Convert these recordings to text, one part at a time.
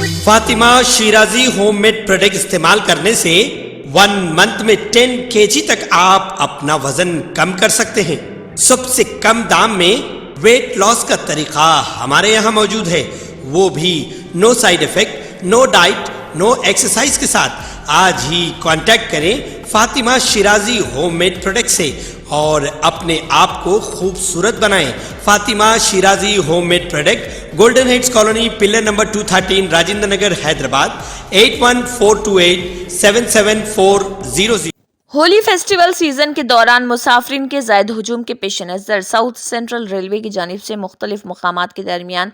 Fatima Shirazi home made product استعمال کرنے سے 1 منتھ میں 10 kg تک آپ اپنا وزن کم کر سکتے ہیں۔ سب سے کم دام میں ویٹ لاس کا طریقہ ہمارے یہاں موجود ہے، وہ بھی no side effect, no diet, no exercise کے ساتھ۔ آج ہی کانٹیکٹ کریں Fatima Shirazi home made product سے اور اپنے آپ کو خوبصورت بنائیں۔ Fatima Shirazi home made product, golden heights colony, pillar number 213، Rajendra Nagar, Hyderabad, 8142877400۔ Holi festival season کے دوران مسافرین کے زائد ہجوم کے پیش نظر ساؤتھ سینٹرل ریلوے کی جانب سے مختلف مقامات کے درمیان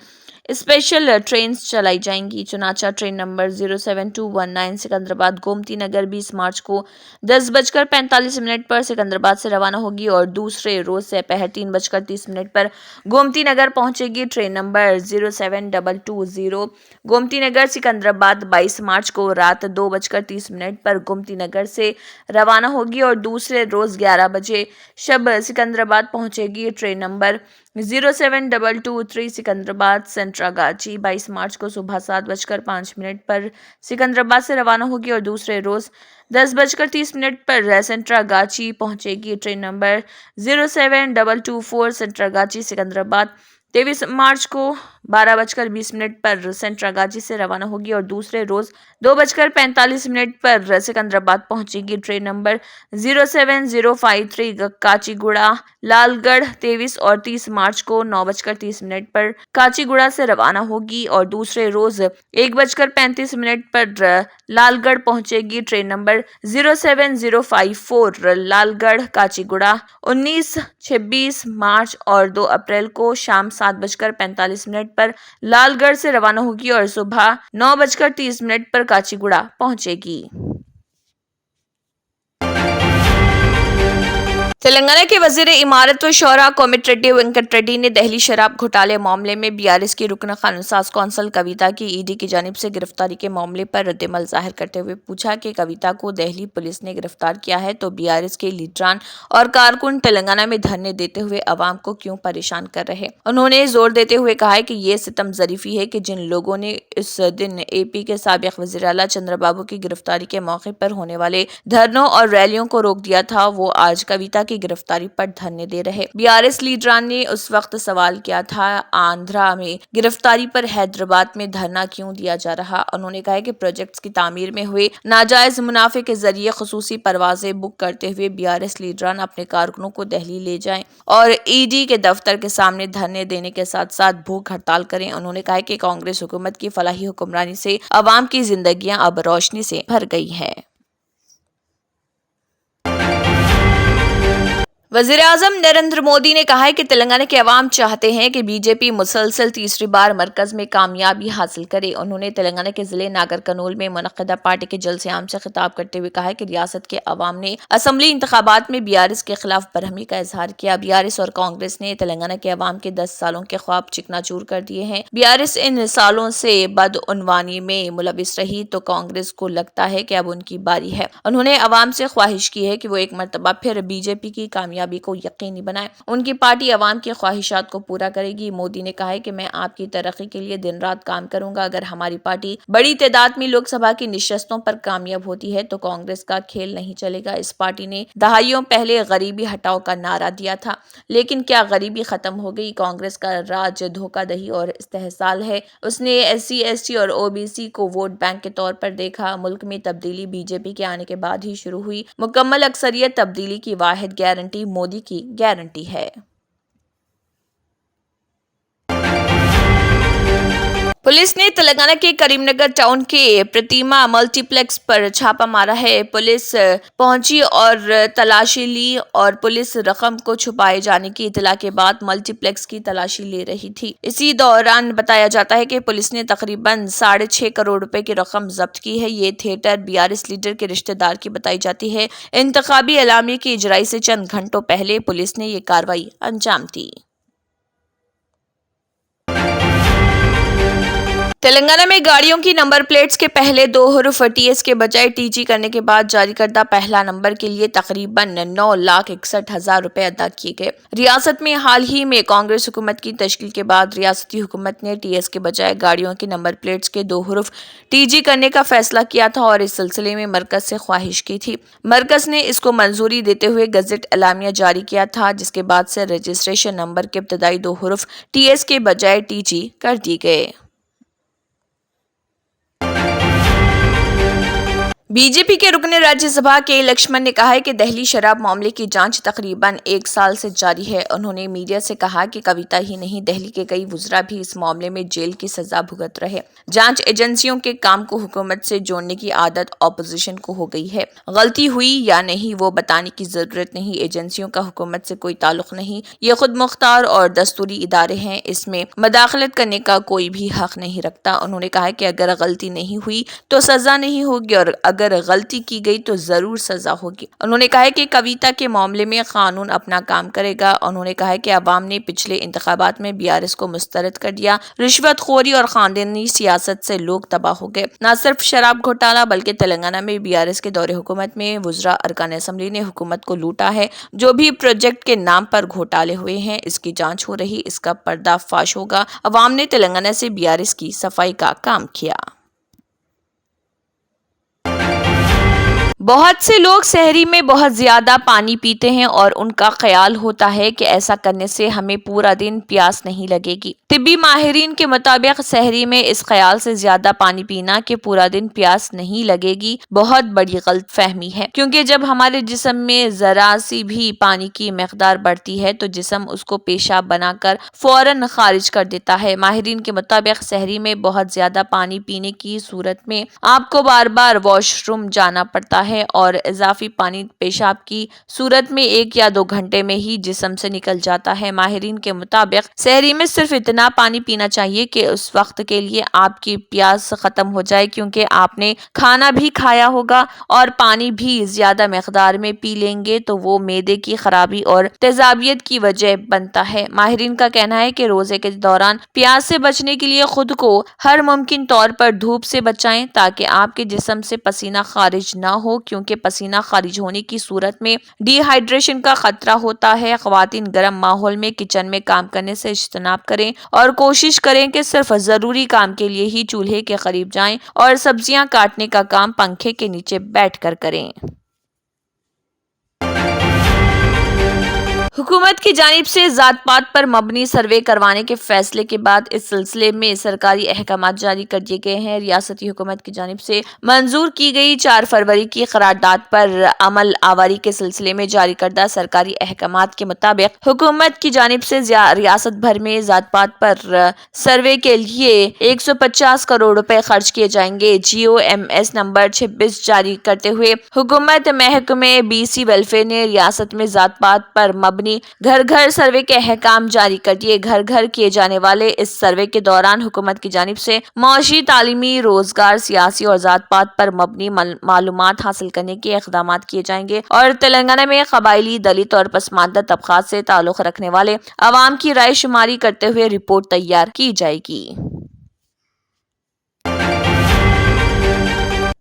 اسپیشل ٹرینز چلائی جائیں گی۔ چنانچہ ٹرین نمبر 07219 سکندرآباد گومتی نگر 20 مارچ کو 10:45 پر سکندرآباد سے روانہ ہوگی اور دوسرے روز سپہر 3:30 پر گومتی نگر پہنچے گی۔ ٹرین نمبر 07220 گومتی نگر سکندرآباد 22 مارچ کو رات 2:30 پر گومتی نگر سے روانہ ہوگی اور دوسرے روز 11 بجے شب سکندرآباد پہنچے گی۔ ٹرین نمبر 07223 سکندرآباد سنتراگاچی 22 مارچ کو صبح 7:05 پر سکندرآباد سے روانہ ہوگی اور دوسرے روز 10:30 پر سنتراگاچی پہنچے گی۔ ٹرین نمبر 07224 سنتراگاچی سکندرآباد 23 مارچ کو 12:20 پر سنتراگاچی سے روانہ ہوگی اور دوسرے روز 2:45 پر سکندرآباد پہنچے گی۔ ٹرین نمبر 07053 کاچی گوڑا لال گڑھ 23 اور 30 مارچ کو 9:30 پر کاچی گوڑا سے روانہ ہوگی اور دوسرے روز 1:35 پر لال گڑھ پہنچے گی۔ ٹرین نمبر 07054 لال گڑھ کاچی گوڑا 19، 26 مارچ اور 2 اپریل کو شام 7:45 پر لال گڑھ سے روانہ ہوگی اور صبح 9:30 پر کاچی گوڑا پہنچے گی۔ تلنگانہ کے وزیر امارت و شورا کومٹ ریڈی وینکٹ ریڈی نے دہلی شراب گھوٹالے معاملے میں BRS کی رکن قانون ساز کونسل کویتا کی ED کی جانب سے گرفتاری کے معاملے پر رد عمل ظاہر کرتے ہوئے پوچھا کہ کویتا کو دہلی پولیس نے گرفتار کیا ہے تو BRS کے لیڈران اور کارکن تلنگانہ میں دھرنے دیتے ہوئے عوام کو کیوں پریشان کر رہے۔ انہوں نے زور دیتے ہوئے کہا کہ یہ ستم ظریفی ہے کہ جن لوگوں نے اس دن AP کے سابق وزیر اعلیٰ چندرا بابو کی گرفتاری کے موقع پر ہونے والے دھرنوں اور ریلیوں کو روک دیا تھا، وہ آج کویتا کی گرفتاری پر دھرنے دے رہے۔ BRS لیڈران نے اس وقت سوال کیا تھا آندھرا میں گرفتاری پر حیدرآباد میں دھرنا کیوں دیا جا رہا۔ انہوں نے کہا کہ پروجیکٹس کی تعمیر میں ہوئے ناجائز منافع کے ذریعے خصوصی پروازیں بک کرتے ہوئے BRS لیڈران اپنے کارکنوں کو دہلی لے جائیں اور ED کے دفتر کے سامنے دھرنے دینے کے ساتھ ساتھ بھوک ہڑتال کریں۔ انہوں نے کہا کہ کانگریس حکومت کی فلاحی حکمرانی سے عوام کی زندگیاں اب روشنی سے بھر گئی ہیں۔ وزیر اعظم نریندر مودی نے کہا ہے کہ تلنگانہ کے عوام چاہتے ہیں کہ BJP مسلسل تیسری بار مرکز میں کامیابی حاصل کرے۔ انہوں نے تلنگانہ کے ضلع ناگر کرنول میں منعقدہ پارٹی کے جلسے عام سے خطاب کرتے ہوئے کہا کہ ریاست کے عوام نے اسمبلی انتخابات میں BRS کے خلاف برہمی کا اظہار کیا۔ BRS اور کانگریس نے تلنگانہ کے عوام کے 10 سالوں کے خواب چکنا چور کر دیے ہیں۔ BRS ان سالوں سے بدعنوانی میں ملوث رہی تو کانگریس کو لگتا ہے کہ اب ان کی باری ہے۔ انہوں نے عوام سے خواہش کی ہے کہ وہ ایک مرتبہ پھر BJP کی کامیابی کو یقینی بنائیں۔ ان کی پارٹی عوام کی خواہشات کو پورا کرے گی۔ مودی نے کہا ہے کہ میں آپ کی ترقی کے لیے دن رات کام کروں گا۔ اگر ہماری پارٹی بڑی تعداد میں لوک سبھا کی نشستوں پر کامیاب ہوتی ہے تو کانگریس کا کھیل نہیں چلے گا۔ اس پارٹی نے دہائیوں پہلے غریبی ہٹاؤ کا نعرہ دیا تھا، لیکن کیا غریبی ختم ہو گئی؟ کانگریس کا راج دھوکہ دہی اور استحصال ہے۔ اس نے SC ST اور OBC کو ووٹ بینک کے طور پر دیکھا۔ ملک میں تبدیلی BJP کے آنے کے بعد ہی شروع ہوئی۔ مکمل اکثریت تبدیلی کی واحد گارنٹی مودی کی گارنٹی ہے۔ پولیس نے تلنگانہ کے کریم نگر ٹاؤن کے پرتیما ملٹی پلیکس پر چھاپہ مارا ہے۔ پولیس پہنچی اور تلاشی لی اور پولیس رقم کو چھپائے جانے کی اطلاع کے بعد ملٹی پلیکس کی تلاشی لے رہی تھی۔ اسی دوران بتایا جاتا ہے کہ پولیس نے تقریباً 6.5 کروڑ روپے کی رقم ضبط کی ہے۔ یہ تھیٹر BRS لیڈر کے رشتہ دار کی بتائی جاتی ہے۔ انتخابی اعلامیے کی اجرائی سے چند گھنٹوں پہلے پولیس نے یہ کارروائی انجام دی۔ تلنگانہ میں گاڑیوں کی نمبر پلیٹس کے پہلے 2 حروف TS کے بجائے TG کرنے کے بعد جاری کردہ پہلا نمبر کے لیے تقریباً 9,61,000 روپے ادا کیے گئے۔ ریاست میں حال ہی میں کانگریس حکومت کی تشکیل کے بعد ریاستی حکومت نے TS کے بجائے گاڑیوں کی نمبر پلیٹس کے 2 حروف TG کرنے کا فیصلہ کیا تھا اور اس سلسلے میں مرکز سے خواہش کی تھی۔ مرکز نے اس کو منظوری دیتے ہوئے گزٹ اعلامیہ جاری کیا تھا، جس کے بعد سے رجسٹریشن نمبر کے ابتدائی 2 حروف TS کے بجائے TG کر دی گئے۔ بی جے پی کے رکن راجیہ سبھا کے لکشمن نے کہا ہے کہ دہلی شراب معاملے کی جانچ تقریباً 1 سال سے جاری ہے۔ انہوں نے میڈیا سے کہا کہ کویتا ہی نہیں، دہلی کے کئی وزراء بھی اس معاملے میں جیل کی سزا بھگت رہے۔ جانچ ایجنسیوں کے کام کو حکومت سے جوڑنے کی عادت اپوزیشن کو ہو گئی ہے۔ غلطی ہوئی یا نہیں وہ بتانے کی ضرورت نہیں، ایجنسیوں کا حکومت سے کوئی تعلق نہیں، یہ خود مختار اور دستوری ادارے ہیں، اس میں مداخلت کرنے کا کوئی بھی حق نہیں رکھتا۔ انہوں نے کہا کہ اگر غلطی نہیں ہوئی تو سزا نہیں ہوگی اور اگر غلطی کی گئی تو ضرور سزا ہوگی۔ انہوں نے کہا کہ کویتا کے معاملے میں قانون اپنا کام کرے گا۔ انہوں نے کہا کہ عوام نے پچھلے انتخابات میں BRS کو مسترد کر دیا۔ رشوت خوری اور خاندانی سیاست سے لوگ تباہ ہو گئے۔ نہ صرف شراب گھوٹالہ بلکہ تلنگانہ میں BRS کے دور حکومت میں وزراء ارکان اسمبلی نے حکومت کو لوٹا ہے۔ جو بھی پروجیکٹ کے نام پر گھوٹالے ہوئے ہیں اس کی جانچ ہو رہی، اس کا پردہ فاش ہوگا۔ عوام نے تلنگانہ سے BRS کی صفائی کا کام کیا۔ بہت سے لوگ سحری میں بہت زیادہ پانی پیتے ہیں اور ان کا خیال ہوتا ہے کہ ایسا کرنے سے ہمیں پورا دن پیاس نہیں لگے گی۔ طبی ماہرین کے مطابق سحری میں اس خیال سے زیادہ پانی پینا کہ پورا دن پیاس نہیں لگے گی بہت بڑی غلط فہمی ہے، کیونکہ جب ہمارے جسم میں ذرا سی بھی پانی کی مقدار بڑھتی ہے تو جسم اس کو پیشاب بنا کر فوراً خارج کر دیتا ہے۔ ماہرین کے مطابق سحری میں بہت زیادہ پانی پینے کی صورت میں آپ کو بار بار واش روم جانا پڑتا ہے اور اضافی پانی پیشاب کی صورت میں 1 یا 2 گھنٹے میں ہی جسم سے نکل جاتا ہے۔ ماہرین کے مطابق سحری میں صرف اتنا پانی پینا چاہیے کہ اس وقت کے لیے آپ کی پیاس ختم ہو جائے، کیونکہ آپ نے کھانا بھی کھایا ہوگا اور پانی بھی زیادہ مقدار میں پی لیں گے تو وہ معدے کی خرابی اور تیزابیت کی وجہ بنتا ہے۔ ماہرین کا کہنا ہے کہ روزے کے دوران پیاس سے بچنے کے لیے خود کو ہر ممکن طور پر دھوپ سے بچائیں تاکہ آپ کے جسم سے پسینہ خارج نہ ہو، کیونکہ پسینہ خارج ہونے کی صورت میں ڈی ہائیڈریشن کا خطرہ ہوتا ہے۔ خواتین گرم ماحول میں کچن میں کام کرنے سے اجتناب کریں اور کوشش کریں کہ صرف ضروری کام کے لیے ہی چولہے کے قریب جائیں اور سبزیاں کاٹنے کا کام پنکھے کے نیچے بیٹھ کر کریں۔ حکومت کی جانب سے ذات پات پر مبنی سروے کروانے کے فیصلے کے بعد اس سلسلے میں سرکاری احکامات جاری کر دیے گئے ہیں۔ ریاستی حکومت کی جانب سے منظور کی گئی 4 فروری کی قرارداد پر عمل آوری کے سلسلے میں جاری کردہ سرکاری احکامات کے مطابق حکومت کی جانب سے ریاست بھر میں ذات پات پر سروے کے لیے 150 کروڑ روپے خرچ کیے جائیں گے۔ GOMS نمبر 26 جاری کرتے ہوئے حکومت محکمہ BC ویلفیئر نے ریاست میں ذات پات پر مبنی گھر گھر سروے کے احکام جاری کر دیے۔ گھر گھر کیے جانے والے اس سروے کے دوران حکومت کی جانب سے معاشی، تعلیمی، روزگار، سیاسی اور ذات پات پر مبنی معلومات حاصل کرنے کے اقدامات کیے جائیں گے اور تلنگانہ میں قبائلی، دلت اور پسماندہ طبقات سے تعلق رکھنے والے عوام کی رائے شماری کرتے ہوئے رپورٹ تیار کی جائے گی۔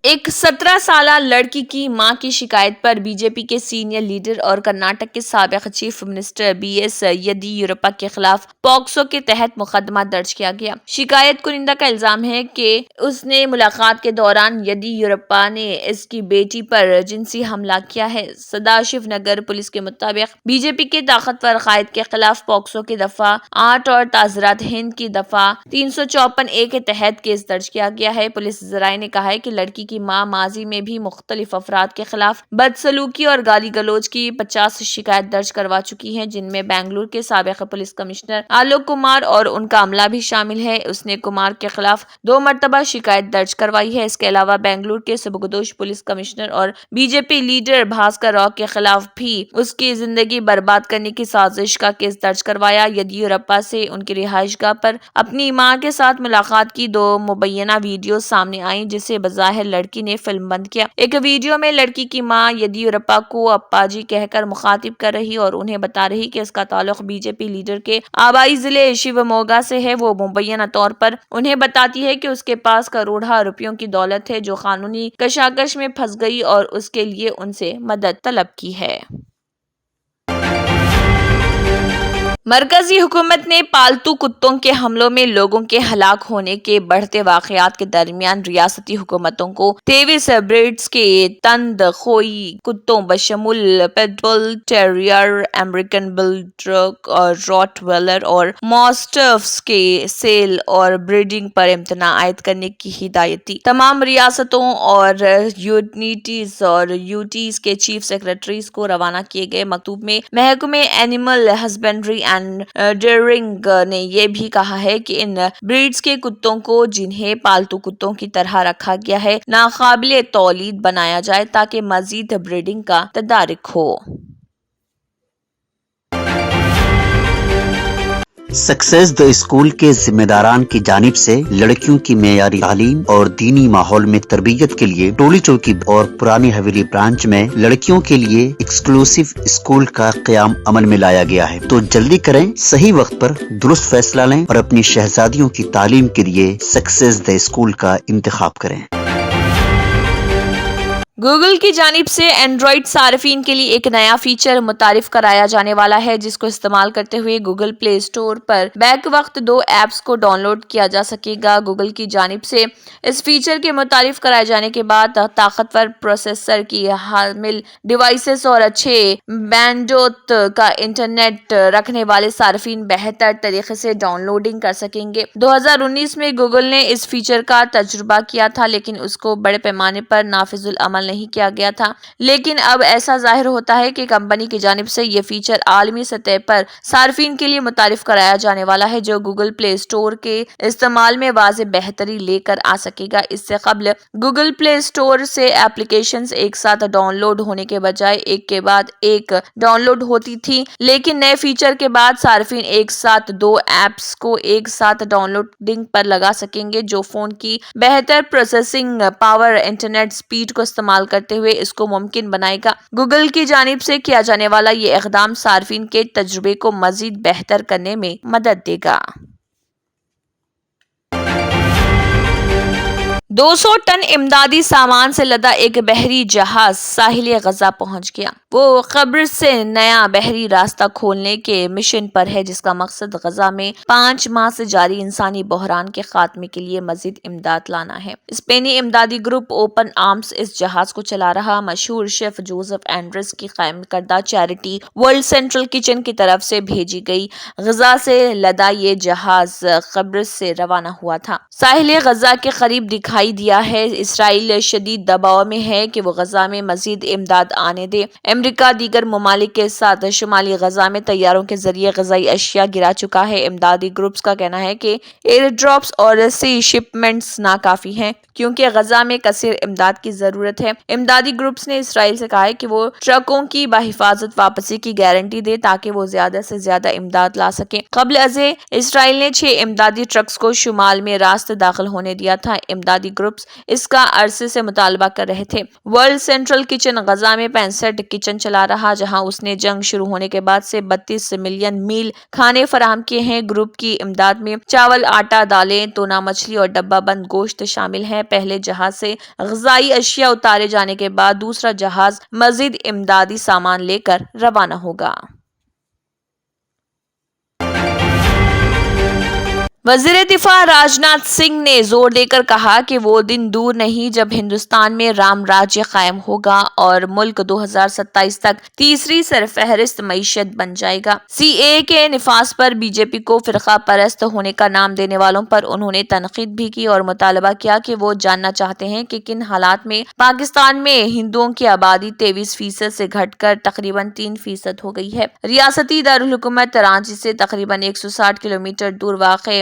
ایک 17 سالہ لڑکی کی ماں کی شکایت پر BJP کے سینئر لیڈر اور کرناٹک کے سابق چیف منسٹر BS یدیورپا کے خلاف پوکسو کے تحت مقدمہ درج کیا گیا۔ شکایت کنندہ کا الزام ہے کہ اس نے ملاقات کے دوران یدیورپا نے اس کی بیٹی پر جنسی حملہ کیا ہے۔ سداشیو نگر پولیس کے مطابق BJP کے طاقتور قائد کے خلاف پوکسو کی دفعہ 8 اور تعزیرات ہند کی دفعہ 354(a) کے تحت کیس درج کیا گیا ہے۔ پولیس ذرائع نے کہا ہے کہ لڑکی کی ماں ماضی میں بھی مختلف افراد کے خلاف بدسلوکی اور گالی گلوچ کی 50 شکایت درج کروا چکی ہیں، جن میں بنگلور کے سابق پولیس کمشنر آلوک کمار اور ان کا عملہ بھی شامل ہے۔ اس نے کمار کے خلاف 2 مرتبہ شکایت درج کروائی ہے۔ اس کے علاوہ بنگلور کے سبکدوش پولیس کمشنر اور BJP لیڈر بھاسکر راؤ کے خلاف بھی اس کی زندگی برباد کرنے کی سازش کا کیس درج کروایا۔ یدیورپا سے ان کی رہائش گاہ پر اپنی ماں کے ساتھ ملاقات کی 2 مبینہ ویڈیوز سامنے آئیں، جسے بظاہر لڑکی لڑکی نے فلم بند کیا۔ ایک ویڈیو میں لڑکی کی ماں یدیورپا کو اپا جی کہہ کر مخاطب کر رہی اور انہیں بتا رہی کہ اس کا تعلق بی جے پی لیڈر کے آبائی ضلع شیوموگا سے ہے۔ وہ مبینہ طور پر انہیں بتاتی ہے کہ اس کے پاس کروڑوں روپیوں کی دولت ہے جو قانونی کشاکش میں پھنس گئی اور اس کے لیے ان سے مدد طلب کی ہے۔ مرکزی حکومت نے پالتو کتوں کے حملوں میں لوگوں کے ہلاک ہونے کے بڑھتے واقعات کے درمیان ریاستی حکومتوں کو 23 بریڈز کے تند خوئی کتوں بشمول پٹ بل ٹیریئر، امریکن بلڈوگ اور راٹ ویلر اور ماسٹفز کے سیل اور بریڈنگ پر امتناع عائد کرنے کی ہدایت دی۔ تمام ریاستوں اور یونٹیز اور یوٹیز کے چیف سیکرٹریز کو روانہ کیے گئے مکتوب میں محکمہ اینیمل ہسبینڈری اینڈ ڈیئرنگ نے یہ بھی کہا ہے کہ ان بریڈز کے کتوں کو جنہیں پالتو کتوں کی طرح رکھا گیا ہے ناقابل تولید بنایا جائے تاکہ مزید بریڈنگ کا تدارک ہو۔ سکسیس دی اسکول کے ذمہ داران کی جانب سے لڑکیوں کی معیاری تعلیم اور دینی ماحول میں تربیت کے لیے ٹولی چوکی اور پرانی حویلی برانچ میں لڑکیوں کے لیے ایکسکلوسیو اسکول کا قیام عمل میں لایا گیا ہے۔ تو جلدی کریں، صحیح وقت پر درست فیصلہ لیں اور اپنی شہزادیوں کی تعلیم کے لیے سکسیس دی اسکول کا انتخاب کریں۔ گوگل کی جانب سے اینڈرائیڈ صارفین کے لیے ایک نیا فیچر متعارف کرایا جانے والا ہے جس کو استعمال کرتے ہوئے گوگل پلے اسٹور پر بیک وقت 2 ایپس کو ڈاؤن لوڈ کیا جا سکے گا۔ گوگل کی جانب سے اس فیچر کے متعارف کرائے جانے کے بعد طاقتور پروسیسر کی حامل ڈیوائسز اور اچھے بینڈوتھ کا انٹرنیٹ رکھنے والے صارفین بہتر طریقے سے ڈاؤن لوڈنگ کر سکیں گے۔ 2019 میں گوگل نے اس فیچر کا تجربہ کیا تھا لیکن اس کو بڑے پیمانے پر نافذ العمل نہیں کیا گیا تھا، لیکن اب ایسا ظاہر ہوتا ہے کہ کمپنی کی جانب سے یہ فیچر عالمی سطح پر صارفین کے لیے متعارف کرایا جانے والا ہے جو گوگل پلے اسٹور کے استعمال میں واضح بہتری لے کر آ سکے گا۔ اس سے قبل گوگل پلے اسٹور سے ایپلیکیشنز ایک ساتھ ڈاؤن لوڈ ہونے کے بجائے ایک کے بعد ایک ڈاؤن لوڈ ہوتی تھی، لیکن نئے فیچر کے بعد صارفین ایک ساتھ 2 ایپس کو ایک ساتھ ڈاؤن لوڈنگ پر لگا سکیں گے جو فون کی بہتر پروسیسنگ پاور انٹرنیٹ سپیڈ کو استعمال کرتے ہوئے اس کو ممکن بنائے گا۔ گوگل کی جانب سے کیا جانے والا یہ اقدام صارفین کے تجربے کو مزید بہتر کرنے میں مدد دے گا۔ 200 ٹن امدادی سامان سے لدا ایک بحری جہاز ساحل غزہ پہنچ گیا۔ وہ قبرص سے نیا بحری راستہ کھولنے کے مشن پر ہے جس کا مقصد غزہ میں 5 ماہ سے جاری انسانی بحران کے خاتمے کے لیے مزید امداد لانا ہے۔ اسپینی امدادی گروپ اوپن آرمز اس جہاز کو چلا رہا مشہور شیف جوزف اینڈرس کی قائم کردہ چیریٹی ورلڈ سینٹرل کچن کی طرف سے بھیجی گئی غزہ سے لدا یہ جہاز قبرص سے روانہ ہوا تھا۔ ساحل غزہ کے قریب دکھائی دیا ہے۔ اسرائیل شدید دباؤ میں ہے کہ وہ غزہ میں مزید امداد آنے دے۔ امریکہ دیگر ممالک کے ساتھ شمالی غزہ میں طیاروں کے ذریعے غذائی اشیاء گرا چکا ہے۔ امدادی گروپس کا کہنا ہے کہ ایئر ڈراپس اور سی شپمنٹس ناکافی ہیں کیونکہ غزہ میں کثیر امداد کی ضرورت ہے۔ امدادی گروپس نے اسرائیل سے کہا ہے کہ وہ ٹرکوں کی بحفاظت واپسی کی گارنٹی دے تاکہ وہ زیادہ سے زیادہ امداد لا سکیں۔ قبل ازیں اسرائیل نے 6 امدادی ٹرکس کو شمال میں راست داخل ہونے دیا تھا۔ امدادی گروپس اس کا عرصے سے مطالبہ کر رہے تھے۔ ورلڈ سینٹرل کچن غزہ میں 65 کچن چلا رہا جہاں اس نے جنگ شروع ہونے کے بعد سے 32 ملین میل کھانے فراہم کیے ہیں۔ گروپ کی امداد میں چاول، آٹا، دالیں، ٹونا مچھلی اور ڈبہ بند گوشت شامل ہیں۔ پہلے جہاز سے غذائی اشیاء اتارے جانے کے بعد دوسرا جہاز مزید امدادی سامان لے کر روانہ ہوگا۔ وزیر دفاع راجناتھ سنگھ نے زور دے کر کہا کہ وہ دن دور نہیں جب ہندوستان میں رام راجیہ قائم ہوگا اور ملک 2027 تک تیسری سرفہرست معیشت بن جائے گا۔ سی اے کے نفاذ پر بی جے پی کو فرقہ پرست ہونے کا نام دینے والوں پر انہوں نے تنقید بھی کی اور مطالبہ کیا کہ وہ جاننا چاہتے ہیں کہ کن حالات میں پاکستان میں ہندوؤں کی آبادی 23% سے گھٹ کر تقریباً 3% ہو گئی ہے۔ ریاستی دارالحکومت رانچی سے تقریباً 160 کلومیٹر دور واقع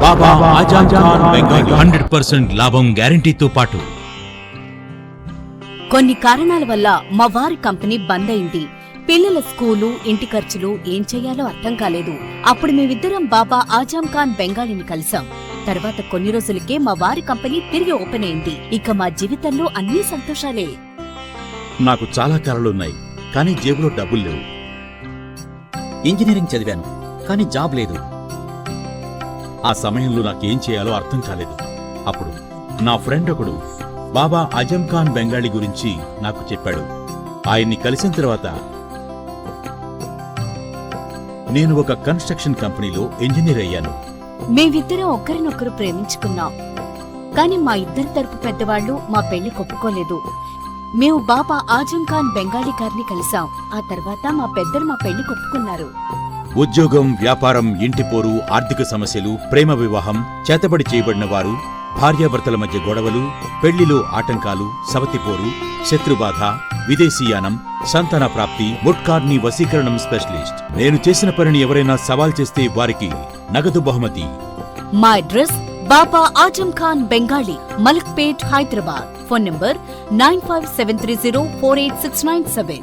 బాబా ఆజం ఖాన్ బెంగాలీ 100% లాభం గ్యారంటీతో పాటు కొన్ని కారణాల వల్ల మా వారి కంపెనీ బంద్ అయింది. పిల్లల స్కూలు, ఇంటి ఖర్చులు ఏం చెయ్యాలో అర్థం కాలేదు. అప్పుడు మేమిద్దరం బాబా ఆజం ఖాన్ బెంగాలీని కలిసాం. తర్వాత కొన్ని రోజులకే మా వారి కంపెనీ తిరిగి ఓపెన్ అయింది. ఇక మా జీవితంలో అన్ని సంతోషాలే. నాకు చాలా కలలున్నాయి, కానీ జేబులో డబ్బులు లేవు. ఇంజనీరింగ్ చదివాను, కానీ జాబ్ లేదు. ఆ సమయంలో నాకేం చేయాలో అర్థం కాలేదు. అప్పుడు నా ఫ్రెండ్ ఒకడు బాబా ఆజం ఖాన్ బెంగాలీ గురించి నాకు చెప్పాడు. ఆయన్ని కలిసిన తర్వాత నేను ఒక కన్స్ట్రక్షన్ కంపెనీలో ఇంజనీర్ అయ్యాను. మేమిద్దరం ఒకరినొకరు ప్రేమించుకున్నాం. కాని మా ఇద్దరి తరపు పెద్దవాళ్లు మా పెళ్లి ఒప్పుకోలేదు. మేము బాబా ఆజం ఖాన్ బెంగాలీ గారిని కలిసాం. ఆ తర్వాత మా పెద్దలు మా పెళ్లి ఒప్పుకున్నారు. ఉద్యోగం, వ్యాపారం, ఇంటి పోరు, ఆర్థిక సమస్యలు, ప్రేమ వివాహం, చేతబడి చేయబడిన వారు, భార్యాభర్తల మధ్య గొడవలు, పెళ్లిలో ఆటంకాలు, సవతిపోరు, శత్రుబాధ, విదేశీయానం, సంతాన ప్రాప్తి, ముట్కార్ని వశీకరణం స్పెషలిస్ట్. నేను చేసిన పనిని ఎవరైనా సవాల్ చేస్తే వారికి నగదు బహుమతి. మా address Baba Azam Khan Bengali, Malakpet, Hyderabad. Phone number 9573048697.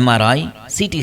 MRI, CT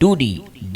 2D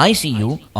ICU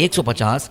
150,